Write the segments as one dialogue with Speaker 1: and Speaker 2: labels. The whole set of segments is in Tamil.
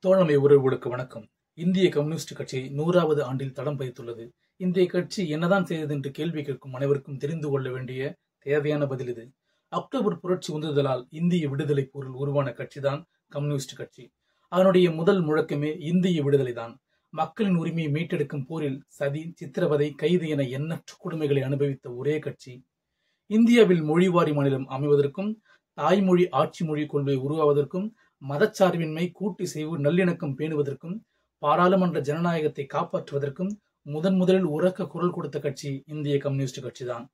Speaker 1: தோழமை உறவுகளுக்கு வணக்கம். இந்திய கம்யூனிஸ்ட் கட்சி 100வது ஆண்டில் தடம் பதித்துள்ளது. இந்திய கட்சி என்னதான் செய்தது என்று கேள்வி கேட்கும் அனைவருக்கும் தெரிந்து கொள்ள வேண்டிய தேவையான பதில் இது. அக்டோபர் புரட்சி உந்துதலால் இந்திய விடுதலை போரில் உருவான கட்சிதான் கம்யூனிஸ்ட் கட்சி. அதனுடைய முதல் முழக்கமே இந்திய விடுதலை தான். மக்களின் உரிமையை மீட்டெடுக்கும் போரில் சதி, சித்திரவதை, கைது என எண்ணற்ற கொடுமைகளை அனுபவித்த ஒரே கட்சி. இந்தியாவில் மொழிவாரி மாநிலம் அமைவதற்கும், தாய்மொழி ஆட்சி மொழி கொள்கை உருவாவதற்கும், மதச்சார்பின்மை, கூட்டிசைவு, நல்லிணக்கம் பேணுவதற்கும், பாராளுமன்ற ஜனநாயகத்தை காப்பாற்றுவதற்கும் முதலில் உரக்க குரல் கொடுத்த கட்சி இந்திய கம்யூனிஸ்ட் கட்சிதான்.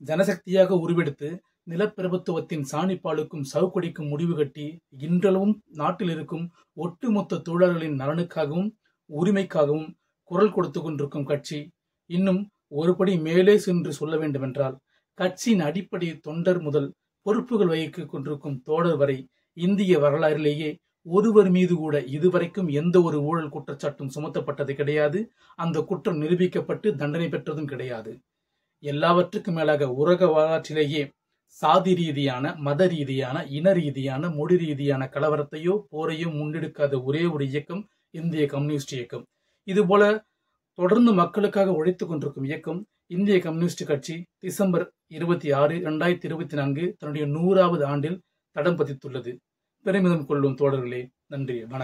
Speaker 1: ஜனசக்தியாக உருவெடுத்து நிலப்பிரபுத்துவத்தின் சாணிப்பாலுக்கும் சவுக்கடிக்கும் முடிவு கட்டி இன்றளவும் நாட்டில் இருக்கும் ஒட்டுமொத்த தொழிலாளர்களின் நலனுக்காகவும் உரிமைக்காகவும் குரல் கொடுத்து கொண்டிருக்கும் கட்சி. இன்னும் ஒருபடி மேலே சென்று சொல்ல வேண்டுமென்றால், கட்சியின் அடிப்படை தொண்டர் முதல் பொறுப்புகள் வகித்துக் கொண்டிருக்கும் தோழர் வரை இந்திய வரலாறிலேயே ஒருவர் மீது கூட இதுவரைக்கும் எந்த ஒரு ஊழல் குற்றச்சாட்டும் சுமத்தப்பட்டது கிடையாது. அந்த குற்றம் நிரூபிக்கப்பட்டு தண்டனை பெற்றதும் கிடையாது. எல்லாவற்றுக்கும் மேலாக உலக வரலாற்றிலேயே சாதி ரீதியான, மத ரீதியான, இன ரீதியான, மொழி ரீதியான கலவரத்தையோ போரையோ முன்னெடுக்காத ஒரே ஒரு இயக்கம் இந்திய கம்யூனிஸ்ட் இயக்கம். இதுபோல தொடர்ந்து மக்களுக்காக உழைத்துக் கொண்டிருக்கும் இயக்கம் இந்திய கம்யூனிஸ்ட் கட்சி டிசம்பர் 26, 2024 தன்னுடைய 100வது ஆண்டில் தடம் பதித்துள்ளது. பெருமிதம் கொள்ளும் தோழர்களே, நன்றி, வணக்கம்.